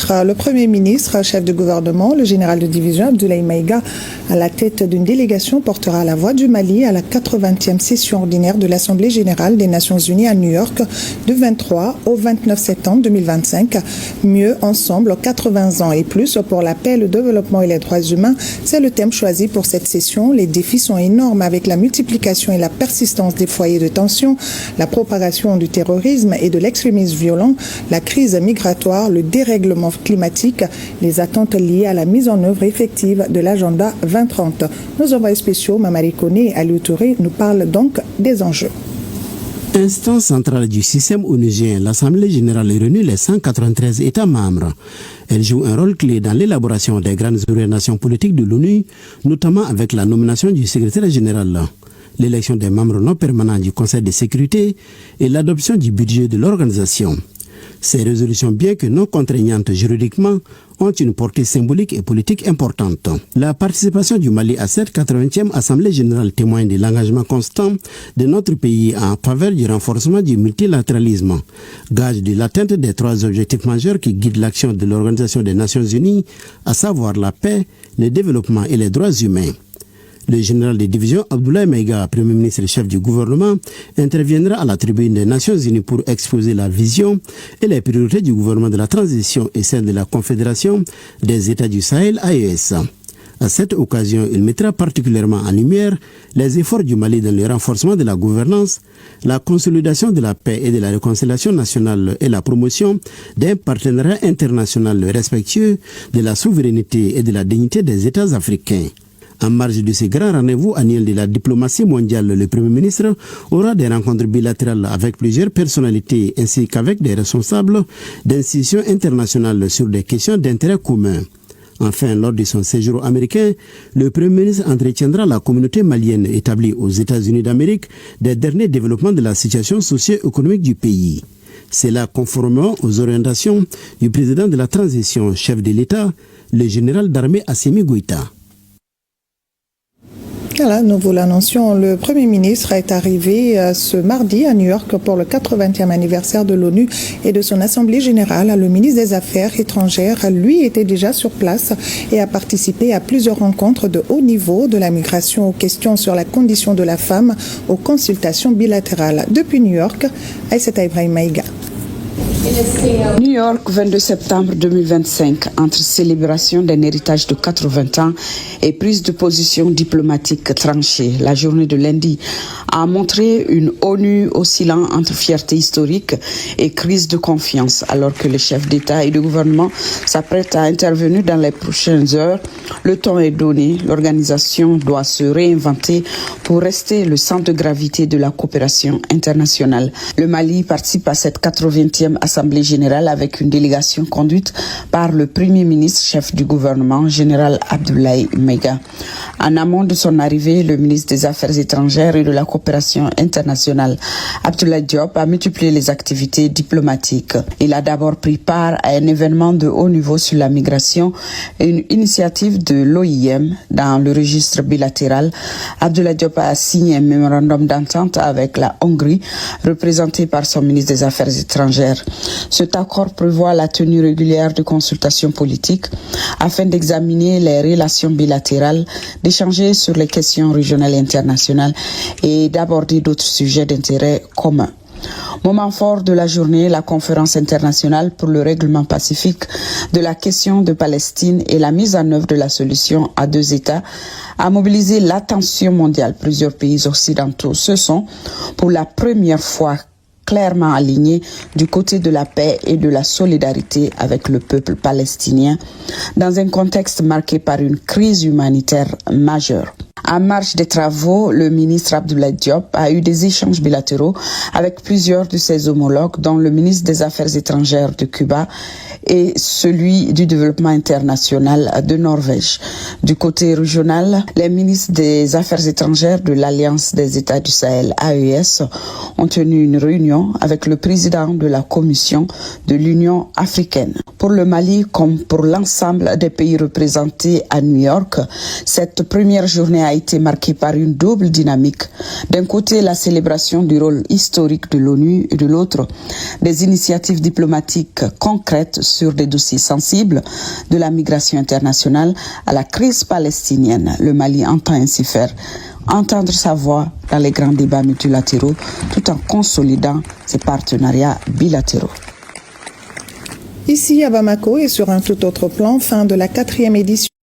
ministre. Le Premier ministre, chef de gouvernement, le général de division Abdoulaye Maïga, à la tête d'une délégation, portera la voix du Mali à la 80e session ordinaire de l'Assemblée générale des Nations unies à New York du 23 au 29 septembre 2025. Mieux ensemble, 80 ans et plus pour la paix, le développement et les droits humains. C'est le thème choisi pour cette session. Les défis sont énormes avec la multiplication et la persistance des foyers de tension, la propagation du terrorisme et de l'extrémisme violent, la crise migratoire, le dérèglement climatique, les attentes liées à la mise en œuvre effective de l'agenda 2030. Nos envoyés spéciaux, Mamari Koné et Aliou Touré, nous parlent donc des enjeux. Instance centrale du système onusien, l'Assemblée générale réunit les 193 États membres. Elle joue un rôle clé dans l'élaboration des grandes orientations politiques de l'ONU, notamment avec la nomination du secrétaire général, l'élection des membres non permanents du Conseil de sécurité et l'adoption du budget de l'organisation. Ces résolutions, bien que non contraignantes juridiquement, ont une portée symbolique et politique importante. La participation du Mali à cette 80e Assemblée générale témoigne de l'engagement constant de notre pays en faveur du renforcement du multilatéralisme, gage de l'atteinte des 3 objectifs majeurs qui guident l'action de l'Organisation des Nations Unies, à savoir la paix, le développement et les droits humains. Le général de division Abdoulaye Maïga, Premier ministre et chef du gouvernement, interviendra à la tribune des Nations Unies pour exposer la vision et les priorités du gouvernement de la transition et celle de la Confédération des États du Sahel, AES. À cette occasion, il mettra particulièrement en lumière les efforts du Mali dans le renforcement de la gouvernance, la consolidation de la paix et de la réconciliation nationale et la promotion d'un partenariat international respectueux de la souveraineté et de la dignité des États africains. En marge de ce grand rendez-vous annuel de la diplomatie mondiale, le Premier ministre aura des rencontres bilatérales avec plusieurs personnalités ainsi qu'avec des responsables d'institutions internationales sur des questions d'intérêt commun. Enfin, lors de son séjour américain, le Premier ministre entretiendra la communauté malienne établie aux États-Unis d'Amérique des derniers développements de la situation socio-économique du pays. C'est là conformément aux orientations du président de la transition, chef de l'État, le général d'armée Assimi Goïta. Voilà, nous vous l'annoncions, le Premier ministre est arrivé ce mardi à New York pour le 80e anniversaire de l'ONU et de son Assemblée générale. Le ministre des Affaires étrangères, lui, était déjà sur place et a participé à plusieurs rencontres de haut niveau, de la migration aux questions sur la condition de la femme, aux consultations bilatérales. Depuis New York, Aïssata Ibrahim Maïga. New York, 22 septembre 2025, entre célébration d'un héritage de 80 ans et prise de position diplomatique tranchée. La journée de lundi a montré une ONU oscillant entre fierté historique et crise de confiance, alors que les chefs d'État et de gouvernement s'apprêtent à intervenir dans les prochaines heures. Le temps est donné, l'organisation doit se réinventer pour rester le centre de gravité de la coopération internationale. Le Mali participe à cette 80e Assemblée générale avec une délégation conduite par le Premier ministre, chef du gouvernement, général Abdoulaye Maïga. En amont de son arrivée, le ministre des Affaires étrangères et de la coopération internationale, Abdoulaye Diop, a multiplié les activités diplomatiques. Il a d'abord pris part à un événement de haut niveau sur la migration, une initiative de l'OIM dans le registre bilatéral. Abdoulaye Diop a signé un mémorandum d'entente avec la Hongrie, représenté par son ministre des Affaires étrangères. Cet accord prévoit la tenue régulière de consultations politiques afin d'examiner les relations bilatérales, d'échanger sur les questions régionales et internationales et d'aborder d'autres sujets d'intérêt commun. Moment fort de la journée, la conférence internationale pour le règlement pacifique de la question de Palestine et la mise en œuvre de la solution à 2 États a mobilisé l'attention mondiale. Plusieurs pays occidentaux se sont, pour la première fois, clairement alignés du côté de la paix et de la solidarité avec le peuple palestinien dans un contexte marqué par une crise humanitaire majeure. En marge des travaux, le ministre Abdoulaye Diop a eu des échanges bilatéraux avec plusieurs de ses homologues, dont le ministre des Affaires étrangères de Cuba et celui du développement international de Norvège. Du côté régional, les ministres des Affaires étrangères de l'Alliance des États du Sahel, AES, ont tenu une réunion réunion avec le président de la Commission de l'Union africaine. Pour le Mali, comme pour l'ensemble des pays représentés à New York, cette première journée a été marquée par une double dynamique. D'un côté, la célébration du rôle historique de l'ONU et de l'autre, des initiatives diplomatiques concrètes sur des dossiers sensibles, de la migration internationale à la crise palestinienne. Le Mali entend ainsi faire entendre sa voix dans les grands débats multilatéraux tout en consolidant ses partenariats bilatéraux. Ici à Bamako et sur un tout autre plan, fin de la 4e édition